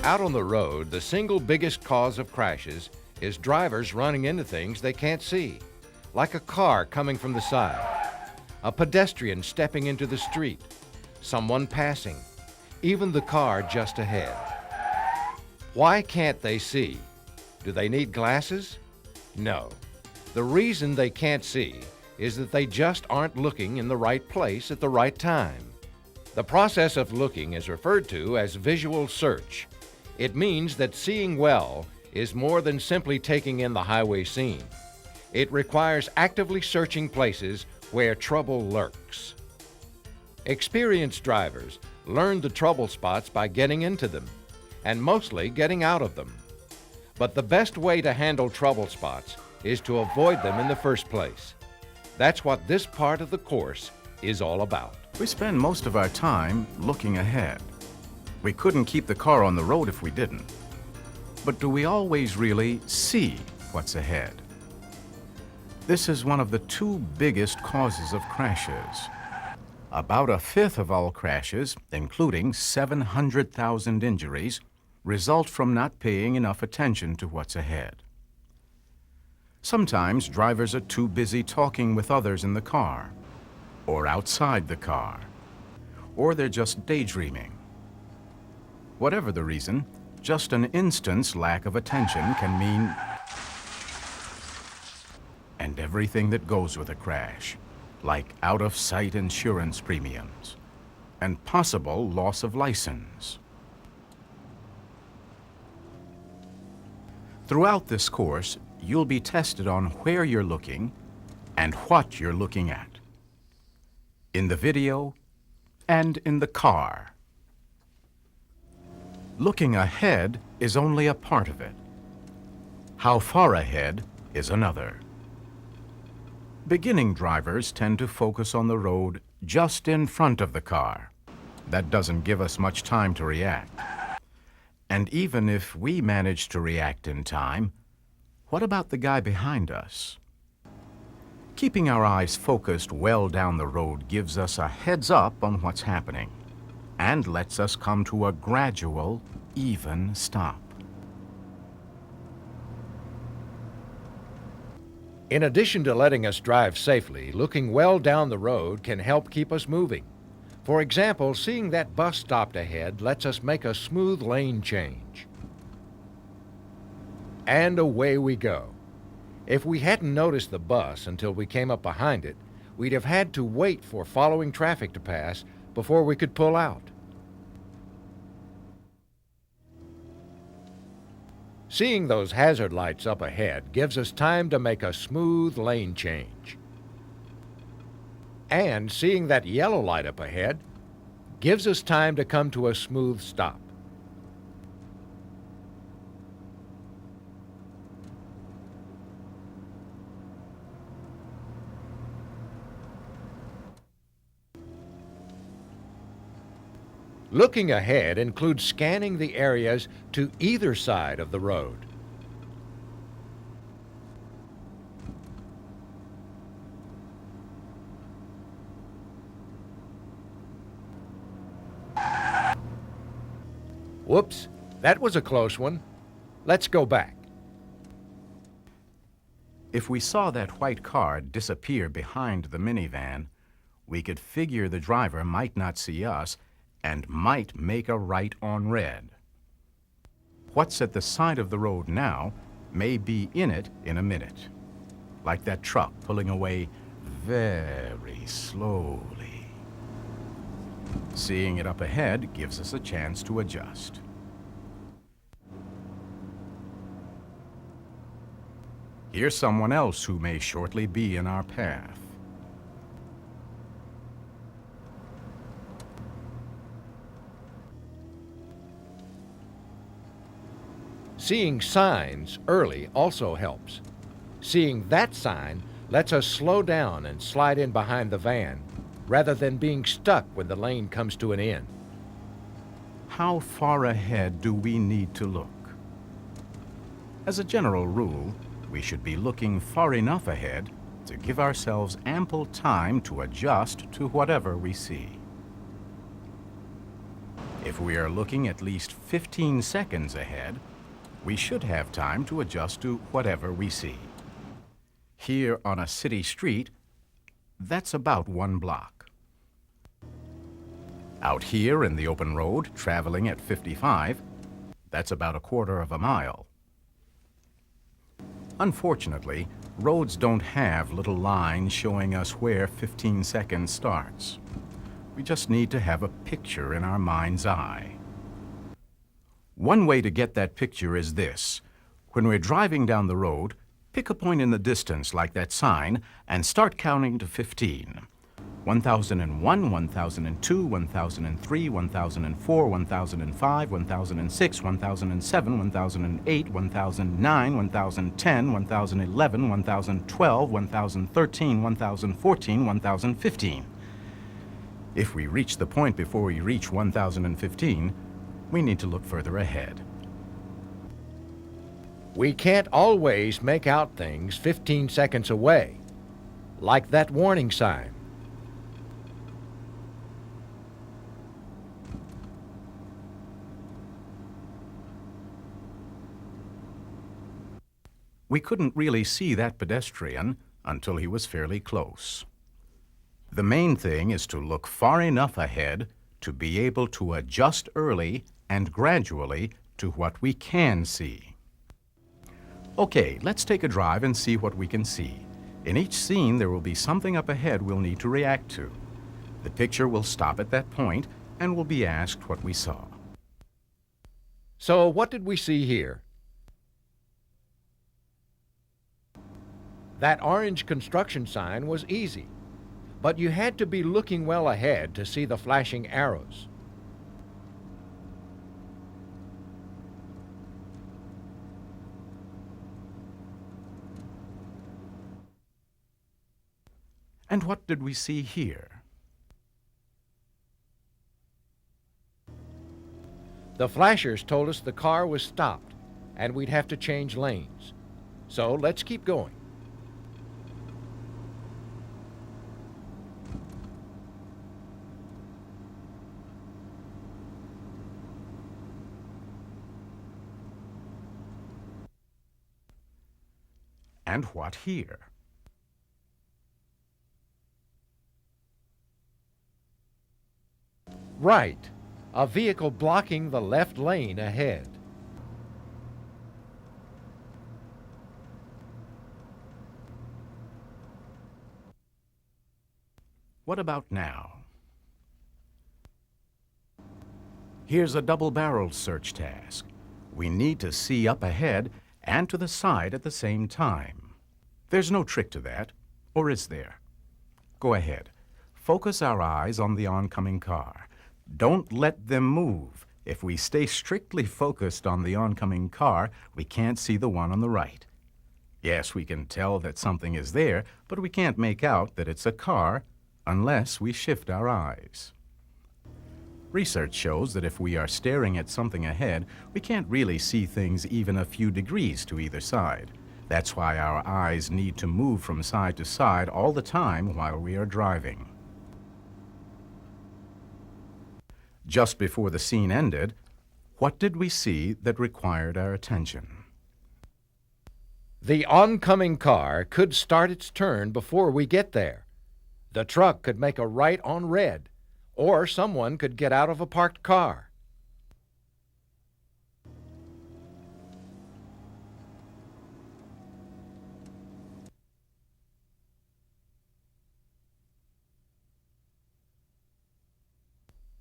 Out on the road, the single biggest cause of crashes is drivers running into things they can't see, like a car coming from the side, a pedestrian stepping into the street, someone passing, even the car just ahead. Why can't they see? Do they need glasses? No. The reason they can't see is that they just aren't looking in the right place at the right time. The process of looking is referred to as visual search. It means that seeing well is more than simply taking in the highway scene. It requires actively searching places where trouble lurks. Experienced drivers learn the trouble spots by getting into them, and mostly getting out of them. But the best way to handle trouble spots is to avoid them in the first place. That's what this part of the course is all about. We spend most of our time looking ahead. We couldn't keep the car on the road if we didn't. But do we always really see what's ahead? This is one of the two biggest causes of crashes. About a fifth of all crashes, including 700,000 injuries, result from not paying enough attention to what's ahead. Sometimes drivers are too busy talking with others in the car, or outside the car, or they're just daydreaming. Whatever the reason, just an instant's lack of attention can mean and everything that goes with a crash, like out-of-sight insurance premiums and possible loss of license. Throughout this course, you'll be tested on where you're looking and what you're looking at, in the video and in the car. Looking ahead is only a part of it. How far ahead is another. Beginning drivers tend to focus on the road just in front of the car. That doesn't give us much time to react. And even if we manage to react in time, what about the guy behind us? Keeping our eyes focused well down the road gives us a heads up on what's happening and lets us come to a gradual, even stop. In addition to letting us drive safely, looking well down the road can help keep us moving. For example, seeing that bus stopped ahead lets us make a smooth lane change. And away we go. If we hadn't noticed the bus until we came up behind it, we'd have had to wait for following traffic to pass before we could pull out. Seeing those hazard lights up ahead gives us time to make a smooth lane change. And seeing that yellow light up ahead gives us time to come to a smooth stop. Looking ahead includes scanning the areas to either side of the road. Whoops, that was a close one. Let's go back. If we saw that white car disappear behind the minivan, we could figure the driver might not see us and might make a right on red. What's at the side of the road now may be in it in a minute, like that truck pulling away very slowly. Seeing it up ahead gives us a chance to adjust. Here's someone else who may shortly be in our path. Seeing signs early also helps. Seeing that sign lets us slow down and slide in behind the van, rather than being stuck when the lane comes to an end. How far ahead do we need to look? As a general rule, we should be looking far enough ahead to give ourselves ample time to adjust to whatever we see. If we are looking at least 15 seconds ahead, we should have time to adjust to whatever we see. Here on a city street, that's about 1 block. Out here in the open road, traveling at 55, that's about 1/4 mile. Unfortunately, roads don't have little lines showing us where 15 seconds starts. We just need to have a picture in our mind's eye. One way to get that picture is this. When we're driving down the road, pick a point in the distance like that sign and start counting to 15. 1001, 1002, 1003, 1004, 1005, 1006, 1007, 1008, 1009, 1010, 1011, 1012, 1013, 1014, 1015. If we reach the point before we reach 1015, we need to look further ahead. We can't always make out things 15 seconds away, like that warning sign. We couldn't really see that pedestrian until he was fairly close. The main thing is to look far enough ahead to be able to adjust early and gradually to what we can see. Okay, let's take a drive and see what we can see. In each scene, there will be something up ahead we'll need to react to. The picture will stop at that point and we'll be asked what we saw. So what did we see here? That orange construction sign was easy, but you had to be looking well ahead to see the flashing arrows. And what did we see here? The flashers told us the car was stopped and we'd have to change lanes. So let's keep going. And what here? Right, a vehicle blocking the left lane ahead. What about now? Here's a double-barreled search task. We need to see up ahead and to the side at the same time. There's no trick to that, or is there? Go ahead. Focus our eyes on the oncoming car. Don't let them move. If we stay strictly focused on the oncoming car, we can't see the one on the right. Yes, we can tell that something is there, but we can't make out that it's a car unless we shift our eyes. Research shows that if we are staring at something ahead, we can't really see things even a few degrees to either side. That's why our eyes need to move from side to side all the time while we are driving. Just before the scene ended, what did we see that required our attention? The oncoming car could start its turn before we get there. The truck could make a right on red, or someone could get out of a parked car.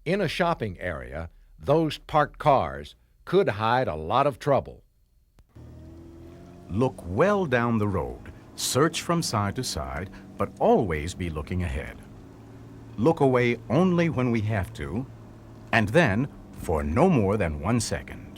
In a shopping area, those parked cars could hide a lot of trouble. Look well down the road, search from side to side, but always be looking ahead. Look away only when we have to, and then for no more than 1 second.